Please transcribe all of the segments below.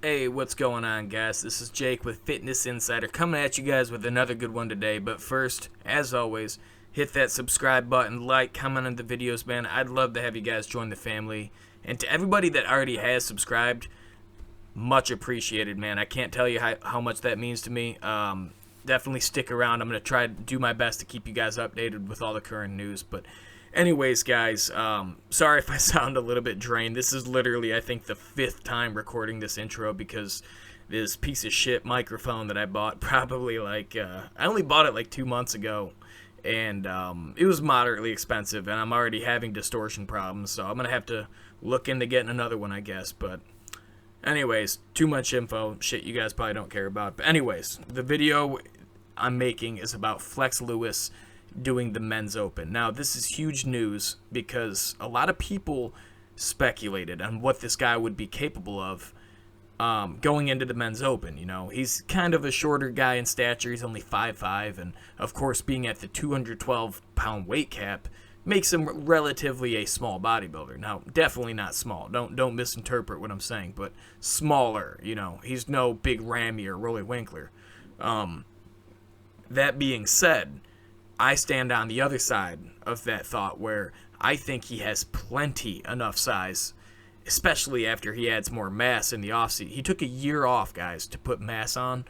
Hey, what's going on, guys? This is Jake with Fitness Insider coming at you guys with another good one today. But first, as always, hit that subscribe button, like, comment on the videos, man. I'd love to have you guys join the family. And to everybody that already has subscribed, much appreciated, man. I can't tell you how much that means to me. Definitely stick around. I'm going to try to do my best to keep you guys updated with all the current news. But anyways, guys, sorry if I sound a little bit drained. This is literally, I think, the 5th time recording this intro because this piece of shit microphone that I bought probably I only bought it like 2 months ago, and it was moderately expensive, and I'm already having distortion problems, so I'm going to have to look into getting another one, I guess. But anyways, too much info, shit you guys probably don't care about. But anyways, the video I'm making is about Flex Lewis doing the men's open. Now, this is huge news because a lot of people speculated on what this guy would be capable of going into the men's open. You know, he's kind of a shorter guy in stature. He's only 5'5", and of course, being at the 212-pound weight cap makes him relatively a small bodybuilder. Now, definitely not small. Don't misinterpret what I'm saying, but smaller. You know, he's no Big Ramy or Rolly Winkler. That being said, I stand on the other side of that thought where I think he has plenty enough size, especially after he adds more mass in the offseason. He took a year off, guys, to put mass on,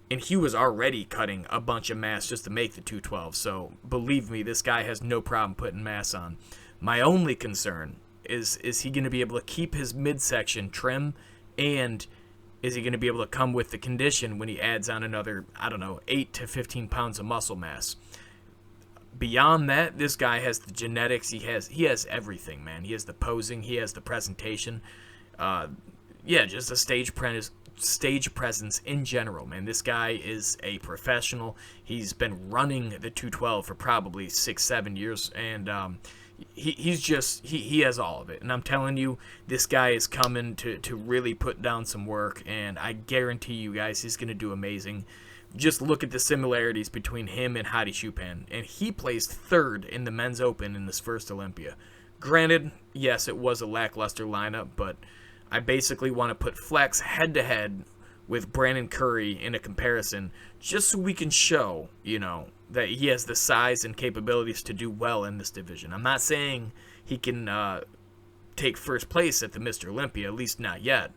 and he was already cutting a bunch of mass just to make the 212. So believe me, this guy has no problem putting mass on. My only concern is he going to be able to keep his midsection trim, and is he going to be able to come with the condition when he adds on another, 8 to 15 pounds of muscle mass? Beyond that, this guy has the genetics. He has everything, man. He has the posing. He has the presentation. Just a stage presence in general, man. This guy is a professional. He's been running the 212 for probably 6-7 years, and he has all of it. And I'm telling you, this guy is coming to really put down some work, and I guarantee you guys he's going to do amazing. Just look at the similarities between him and Hadi Choopan, and he placed 3rd in the men's open in his first Olympia. Granted, yes, it was a lackluster lineup, but I basically want to put Flex head-to-head with Brandon Curry in a comparison, just so we can show, that he has the size and capabilities to do well in this division. I'm not saying he can take first place at the Mr. Olympia, at least not yet.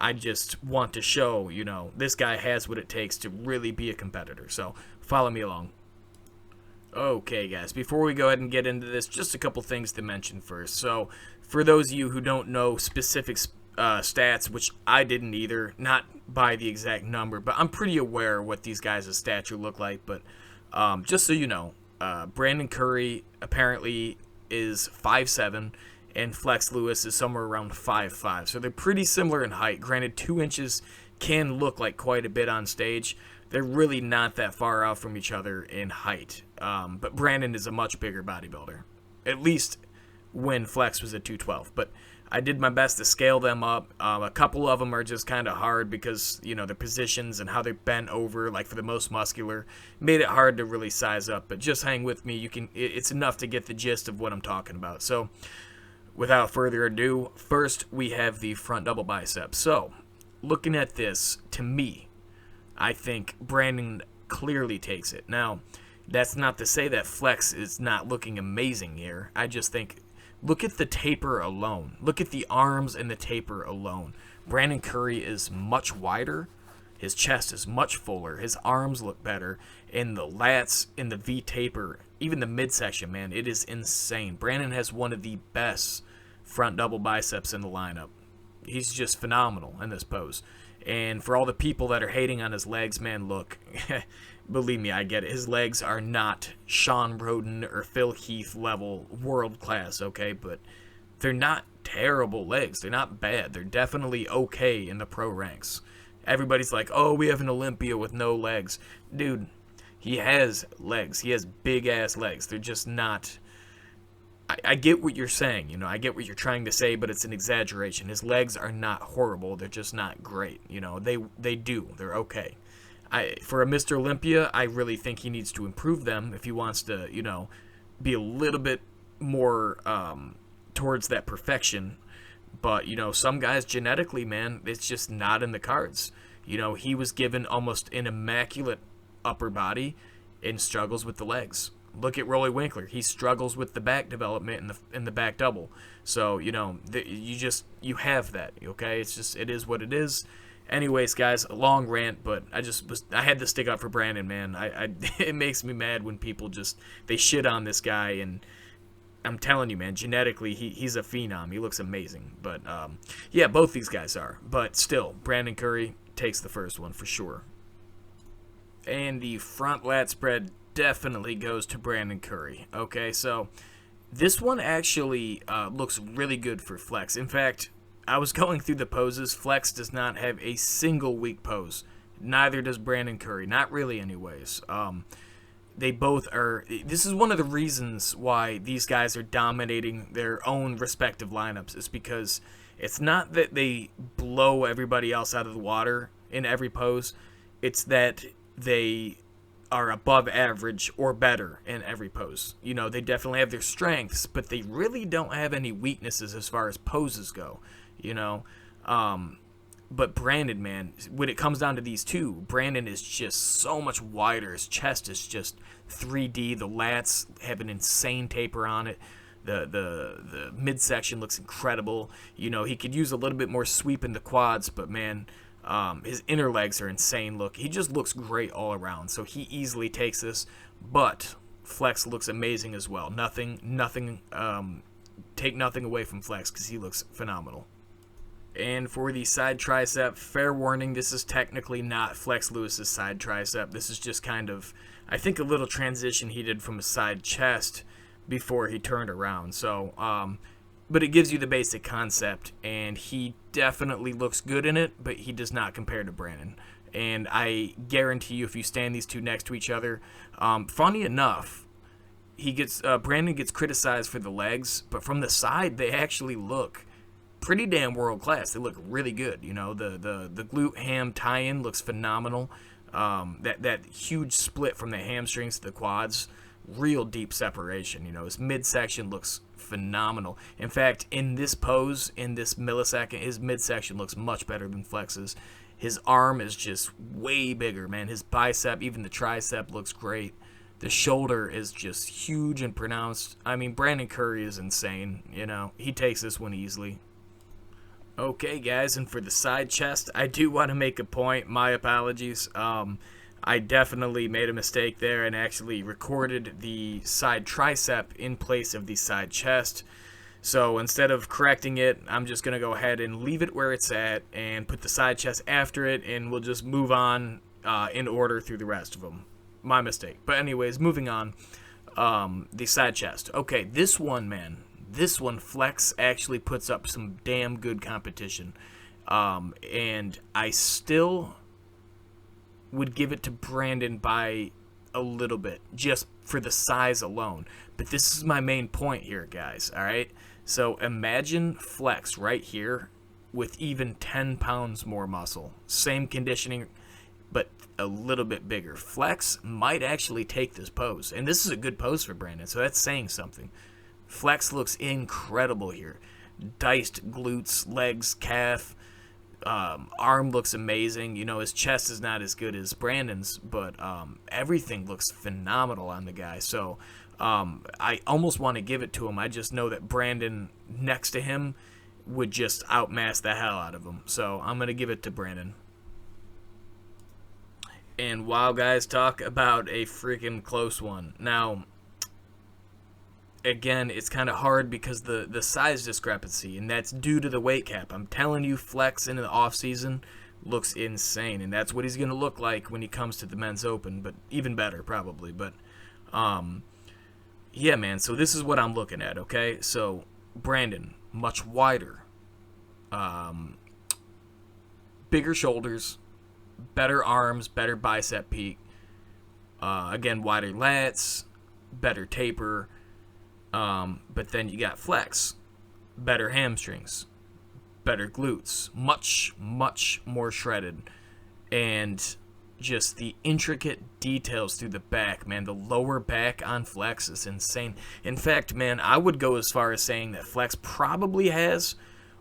I just want to show, this guy has what it takes to really be a competitor. So follow me along. Okay, guys, before we go ahead and get into this, just a couple things to mention first. So for those of you who don't know specific stats, which I didn't either, not by the exact number, but I'm pretty aware what these guys' stature look like. But just so you know, Brandon Curry apparently is 5'7", and Flex Lewis is somewhere around 5'5". So they're pretty similar in height. Granted, 2 inches can look like quite a bit on stage. They're really not that far out from each other in height. But Brandon is a much bigger bodybuilder, at least when Flex was at 212. But I did my best to scale them up. A couple of them are just kind of hard because, their positions and how they're bent over, like for the most muscular, made it hard to really size up. But just hang with me. It's enough to get the gist of what I'm talking about. So without further ado, first we have the front double bicep. So, looking at this, to me, I think Brandon clearly takes it. Now, that's not to say that Flex is not looking amazing here. I just think, look at the taper alone. Look at the arms and the taper alone. Brandon Curry is much wider. His chest is much fuller. His arms look better. And the lats and the V taper, even the midsection, man, it is insane. Brandon has one of the best front double biceps in the lineup. He's just phenomenal in this pose. And for all the people that are hating on his legs, man, look, believe me, I get it. His legs are not Sean Roden or Phil Heath level world class, okay? But they're not terrible legs. They're not bad. They're definitely okay in the pro ranks. Everybody's like, oh, we have an Olympia with no legs. Dude, he has legs. He has big-ass legs. They're just not... I get what you're saying, I get what you're trying to say, but it's an exaggeration. His legs are not horrible. They're just not great. They're okay. For a Mr. Olympia, I really think he needs to improve them if he wants to, be a little bit more towards that perfection. But, some guys genetically, man, it's just not in the cards. He was given almost an immaculate upper body and struggles with the legs. Look at Rolly Winkler. He struggles with the back development in the back double. So, you have that, okay? It is what it is. Anyways, guys, a long rant, but I had to stick up for Brandon, man. It makes me mad when people they shit on this guy, and I'm telling you, man, genetically, he's a phenom. He looks amazing. But, yeah, both these guys are. But still, Brandon Curry takes the first one for sure. And the front lat spread definitely goes to Brandon Curry. Okay, so this one actually looks really good for flex. In fact, I was going through the poses. Flex does not have a single weak pose. Neither does Brandon Curry. Not really, anyways. They both are. This is one of the reasons why these guys are dominating their own respective lineups. Is because it's not that they blow everybody else out of the water in every pose. It's that they are above average or better in every pose. They definitely have their strengths, but they really don't have any weaknesses as far as poses go. But Brandon, man, when it comes down to these two, Brandon is just so much wider. His chest is just 3D. The lats have an insane taper on it. The midsection looks incredible. He could use a little bit more sweep in the quads, but man, his inner legs are insane. Look, he just looks great all around. So he easily takes this, but Flex looks amazing as well. Take nothing away from Flex because he looks phenomenal. And for the side tricep, fair warning, this is technically not Flex Lewis's side tricep. This is just kind of, I think, a little transition he did from a side chest before he turned around. So, but it gives you the basic concept, and he definitely looks good in it, but he does not compare to Brandon. And I guarantee you, if you stand these two next to each other, funny enough, Brandon gets criticized for the legs, but from the side, they actually look pretty damn world class. They look really good. The glute ham tie-in looks phenomenal. That huge split from the hamstrings to the quads, real deep separation. His midsection looks phenomenal. In fact, in this pose, in this millisecond, his midsection looks much better than Flex's. His arm is just way bigger, man. His bicep, even the tricep, looks great. The shoulder is just huge and pronounced. I mean, Brandon Curry is insane. He takes this one easily. Okay, guys, and for the side chest, I do want to make a point. My apologies. I definitely made a mistake there and actually recorded the side tricep in place of the side chest. So instead of correcting it, I'm just going to go ahead and leave it where it's at and put the side chest after it, and we'll just move on in order through the rest of them. My mistake. But anyways, moving on. The side chest. Okay, this one, man. This one, Flex actually puts up some damn good competition. And I still would give it to Brandon by a little bit, just for the size alone. But this is my main point here, guys, all right? So imagine Flex right here with even 10 pounds more muscle. Same conditioning, but a little bit bigger. Flex might actually take this pose. And this is a good pose for Brandon, so that's saying something. Flex looks incredible here. Diced glutes, legs, calf, arm looks amazing. His chest is not as good as Brandon's, but everything looks phenomenal on the guy. So I almost want to give it to him. I just know that Brandon next to him would just outmass the hell out of him. So I'm going to give it to Brandon. And wow, guys, talk about a freaking close one. Now, again, it's kind of hard because the size discrepancy, and that's due to the weight cap. I'm telling you, Flex in the offseason looks insane, and that's what he's going to look like when he comes to the men's open, but even better probably. But yeah, man, so this is what I'm looking at, okay? So Brandon, much wider, bigger shoulders, better arms, better bicep peak, again, wider lats, better taper. But then you got Flex, better hamstrings, better glutes, much, much more shredded, and just the intricate details through the back, man. The lower back on Flex is insane. In fact, man, I would go as far as saying that Flex probably has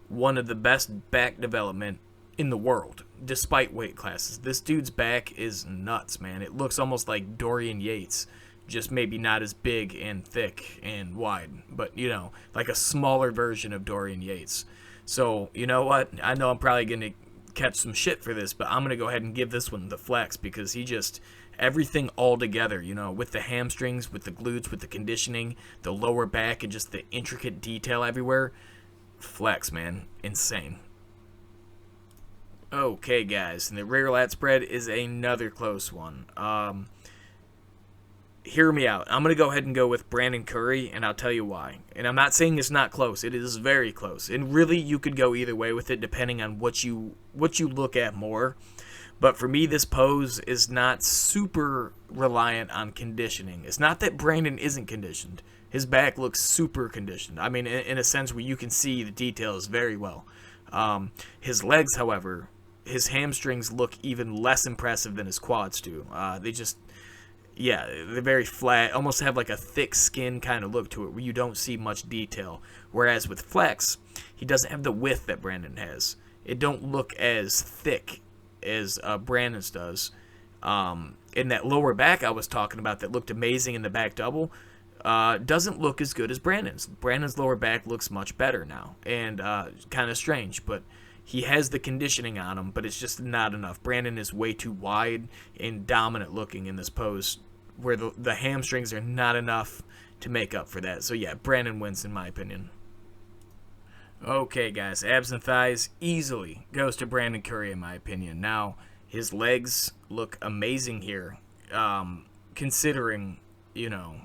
one of the best back development in the world, despite weight classes. This dude's back is nuts, man. It looks almost like Dorian Yates, just maybe not as big and thick and wide, but, you know, like a smaller version of Dorian Yates. So, you know what? I know I'm probably going to catch some shit for this, but I'm going to go ahead and give this one the flex, because he just, everything all together, you know, with the hamstrings, with the glutes, with the conditioning, the lower back, and just the intricate detail everywhere. Flex, man. Insane. Okay, guys, and the rear lat spread is another close one. Hear me out. I'm going to go ahead and go with Brandon Curry, and I'll tell you why. And I'm not saying it's not close. It is very close. And really, you could go either way with it, depending on what you look at more. But for me, this pose is not super reliant on conditioning. It's not that Brandon isn't conditioned. His back looks super conditioned. I mean, in a sense where you can see the details very well. His legs, however, his hamstrings look even less impressive than his quads do. They just, yeah, they're very flat, almost have like a thick skin kind of look to it where you don't see much detail. Whereas with flex, he doesn't have the width that Brandon has. It don't look as thick as Brandon's does. In that lower back I was talking about that looked amazing in the back double, doesn't look as good as Brandon's. Brandon's lower back looks much better now, and kind of strange, but he has the conditioning on him, but it's just not enough. Brandon is way too wide and dominant looking in this pose, where the hamstrings are not enough to make up for that. So yeah, Brandon wins in my opinion. Okay, guys, abs and thighs easily goes to Brandon Curry in my opinion. Now, his legs look amazing here, considering, you know,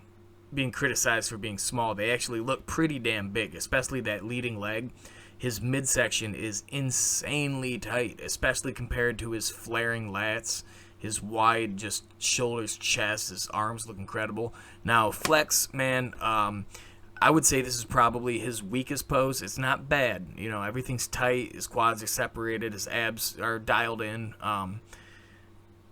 being criticized for being small. They actually look pretty damn big, especially that leading leg. His midsection is insanely tight, especially compared to his flaring lats, his wide just shoulders, chest, his arms look incredible. Now, flex, man, I would say this is probably his weakest pose. It's not bad. You know, everything's tight. His quads are separated. His abs are dialed in.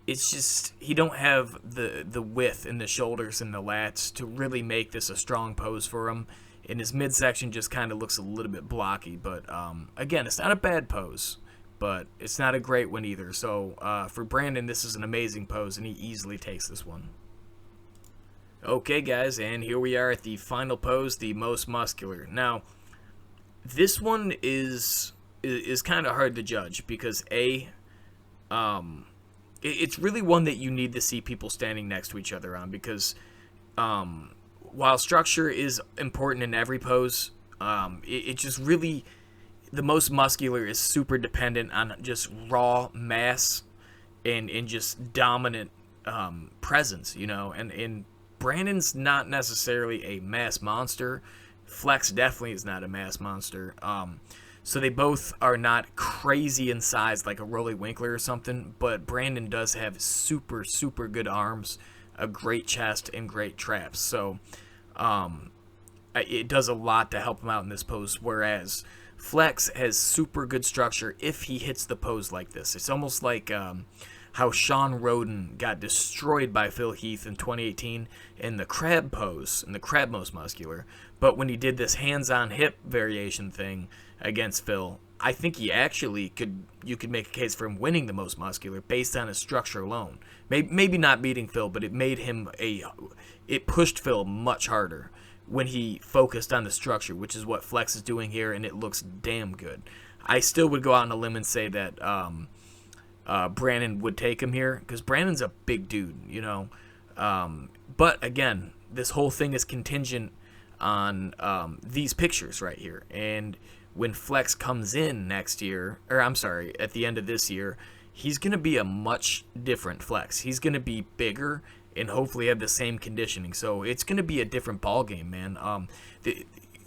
It's just he don't have the width in the shoulders and the lats to really make this a strong pose for him. And his midsection just kind of looks a little bit blocky. But, again, it's not a bad pose, but it's not a great one either. So, for Brandon, this is an amazing pose, and he easily takes this one. Okay, guys, and here we are at the final pose, the most muscular. Now, this one is kind of hard to judge because, it's really one that you need to see people standing next to each other on because, while structure is important in every pose, it just really, the most muscular is super dependent on just raw mass and just dominant presence, you know, and Brandon's not necessarily a mass monster. Flex definitely is not a mass monster. So they both are not crazy in size like a Rolly Winkler or something, but Brandon does have super, super good arms, a great chest, and great traps. So it does a lot to help him out in this pose, whereas Flex has super good structure if he hits the pose like this. It's almost like how Sean Roden got destroyed by Phil Heath in 2018 in the crab pose, in the crab most muscular. But when he did this hands-on hip variation thing against Phil, I think he actually you could make a case for him winning the most muscular based on his structure alone. Maybe not beating Phil, but it made him it pushed Phil much harder when he focused on the structure, which is what Flex is doing here, and it looks damn good. I still would go out on a limb and say that Brandon would take him here because Brandon's a big dude, you know. But again, this whole thing is contingent on these pictures right here. And when Flex comes in next year, or I'm sorry, at the end of this year, he's going to be a much different Flex. He's going to be bigger and hopefully have the same conditioning. So it's going to be a different ball game, man.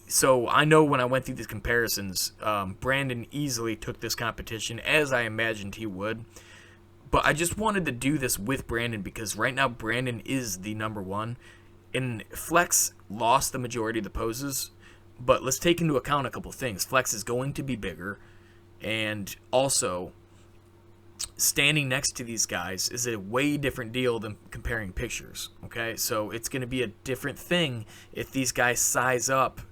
So I know when I went through these comparisons, Brandon easily took this competition, as I imagined he would. But I just wanted to do this with Brandon because right now Brandon is the number one. And Flex lost the majority of the poses. But let's take into account a couple things. Flex is going to be bigger. And also, standing next to these guys is a way different deal than comparing pictures. Okay? So it's going to be a different thing if these guys size up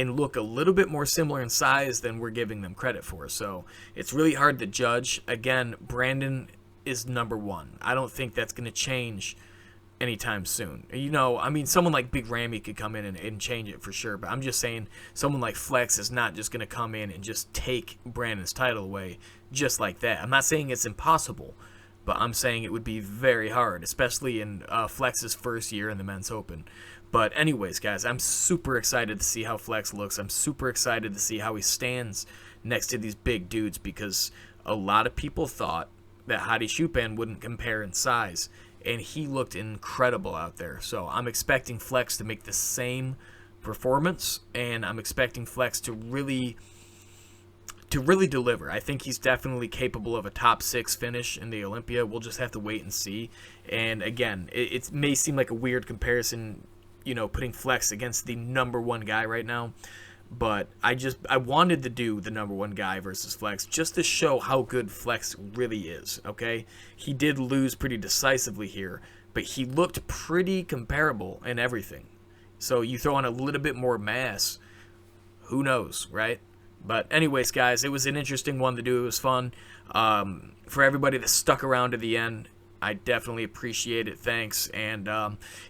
and look a little bit more similar in size than we're giving them credit for. So it's really hard to judge. Again, Brandon is number one. I don't think that's going to change anytime soon. You know, I mean, someone like Big Ramy could come in and change it for sure, but I'm just saying someone like Flex is not just going to come in and just take Brandon's title away just like that. I'm not saying it's impossible, but I'm saying it would be very hard, especially in Flex's first year in the Men's Open. But anyways, guys, I'm super excited to see how Flex looks. I'm super excited to see how he stands next to these big dudes, because a lot of people thought that Hadi Choopan wouldn't compare in size, and he looked incredible out there. So I'm expecting Flex to make the same performance, and I'm expecting Flex to really deliver. I think he's definitely capable of a top 6 finish in the Olympia. We'll just have to wait and see. And again, it may seem like a weird comparison, you know, putting Flex against the number one guy right now, but I wanted to do the number one guy versus Flex just to show how good Flex really is, okay? He did lose pretty decisively here, but he looked pretty comparable in everything. So you throw on a little bit more mass, who knows, right? But anyways, guys, it was an interesting one to do. It was fun. For everybody that stuck around to the end, I definitely appreciate it. Thanks. And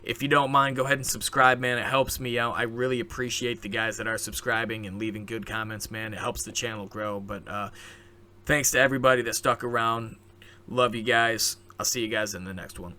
if you don't mind, go ahead and subscribe, man. It helps me out. I really appreciate the guys that are subscribing and leaving good comments, man. It helps the channel grow. But thanks to everybody that stuck around. Love you guys. I'll see you guys in the next one.